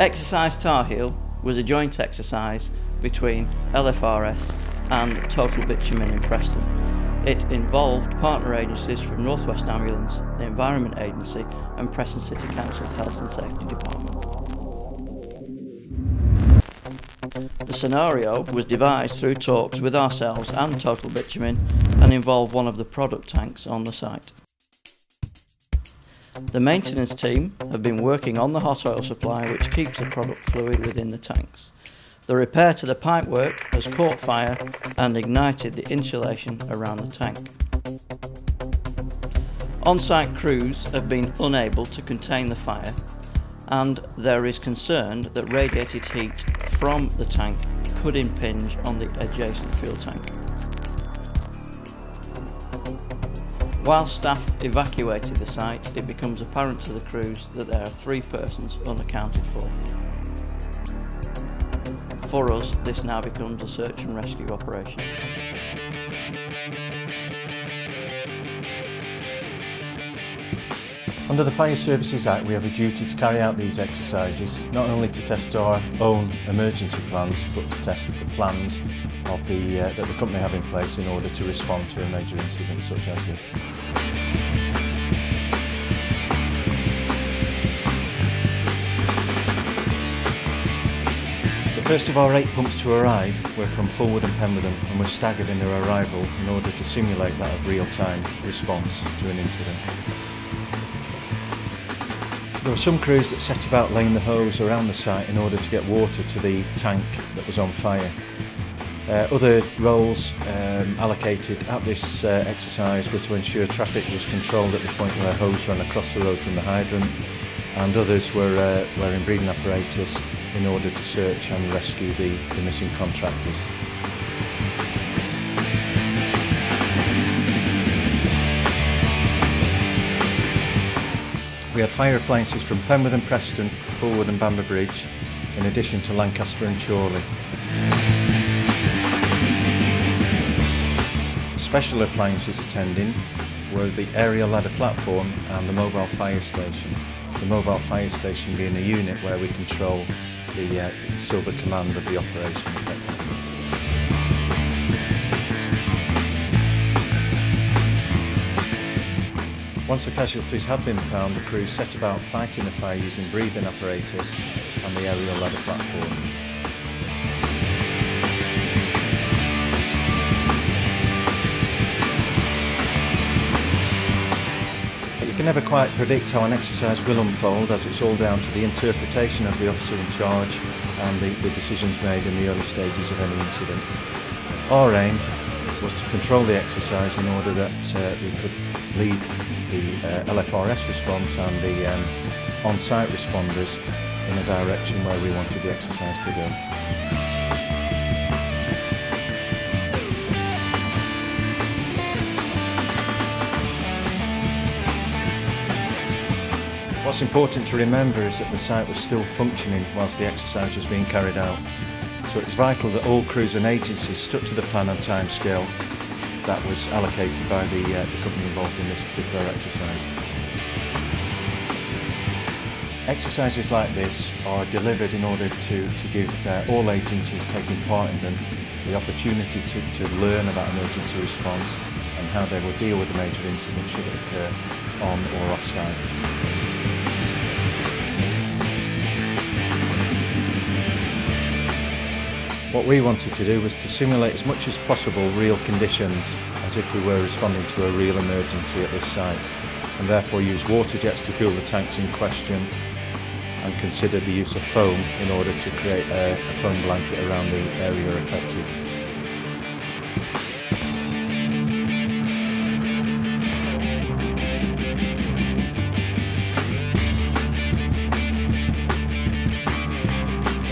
Exercise Tarheel was a joint exercise between LFRS and Total Bitumen in Preston. It involved partner agencies from North West Ambulance, the Environment Agency and Preston City Council's Health and Safety Department. The scenario was devised through talks with ourselves and Total Bitumen and involved one of the product tanks on the site. The maintenance team have been working on the hot oil supply which keeps the product fluid within the tanks. The repair to the pipework has caught fire and ignited the insulation around the tank. On-site crews have been unable to contain the fire, and there is concern that radiated heat from the tank could impinge on the adjacent fuel tank. While staff evacuated the site, it becomes apparent to the crews that there are 3 persons unaccounted for. For us, this now becomes a search and rescue operation. Under the Fire Services Act, we have a duty to carry out these exercises, not only to test our own emergency plans, but to test the plans of that the company have in place in order to respond to a major incident such as this. The first of our 8 pumps to arrive were from Fulwood and Penwitham and were staggered in their arrival in order to simulate that of real-time response to an incident. There were some crews that set about laying the hose around the site in order to get water to the tank that was on fire. Other roles allocated at this exercise were to ensure traffic was controlled at the point where a hose ran across the road from the hydrant, and others were in breathing apparatus in order to search and rescue the missing contractors. We had fire appliances from Penwitham, Preston, Fulwood and Bamber Bridge, in addition to Lancaster and Chorley. Special appliances attending were the aerial ladder platform and the mobile fire station. The mobile fire station being a unit where we control the silver command of the operation effectively. Once the casualties had been found, the crew set about fighting the fire using breathing apparatus and the aerial ladder platform. You can never quite predict how an exercise will unfold, as it's all down to the interpretation of the officer in charge and the decisions made in the early stages of any incident. Our aim was to control the exercise in order that we could lead the LFRS response and the on-site responders in a direction where we wanted the exercise to go. What's important to remember is that the site was still functioning whilst the exercise was being carried out. So it's vital that all crews and agencies stuck to the plan and timescale that was allocated by the company involved in this particular exercise. Exercises like this are delivered in order to give all agencies taking part in them the opportunity to learn about emergency response and how they will deal with a major incident should it occur on or off-site. What we wanted to do was to simulate as much as possible real conditions as if we were responding to a real emergency at this site, and therefore use water jets to cool the tanks in question and consider the use of foam in order to create a foam blanket around the area affected.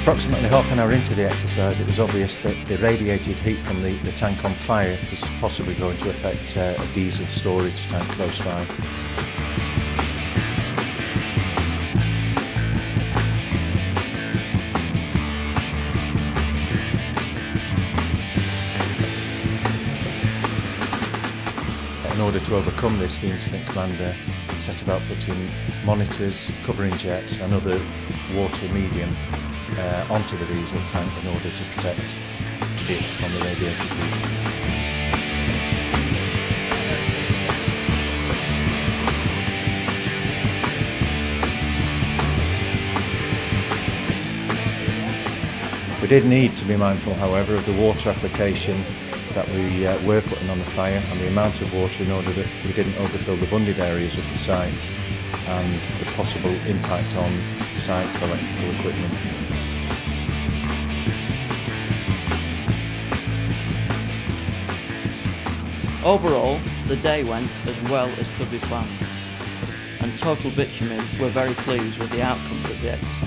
Approximately half an hour into the exercise, it was obvious that the radiated heat from the tank on fire was possibly going to affect a diesel storage tank close by. In order to overcome this, the incident commander set about putting monitors, covering jets and other water medium onto the diesel tank in order to protect it from the radiator leak. We did need to be mindful, however, of the water application that we were putting on the fire and the amount of water in order that we didn't overfill the bunded areas of the site and the possible impact on site electrical equipment. Overall, the day went as well as could be planned, and Total Bitumen were very pleased with the outcomes of the exercise.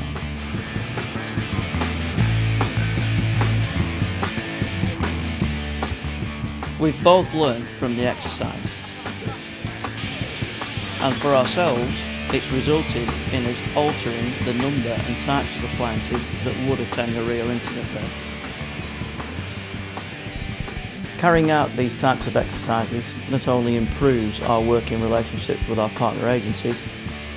We've both learned from the exercise, and for ourselves it's resulted in us altering the number and types of appliances that would attend a real incident there. Carrying out these types of exercises not only improves our working relationships with our partner agencies,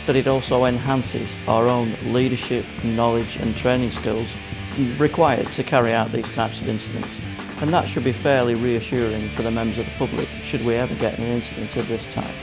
but it also enhances our own leadership, knowledge and training skills required to carry out these types of incidents. And that should be fairly reassuring for the members of the public should we ever get an incident of this type.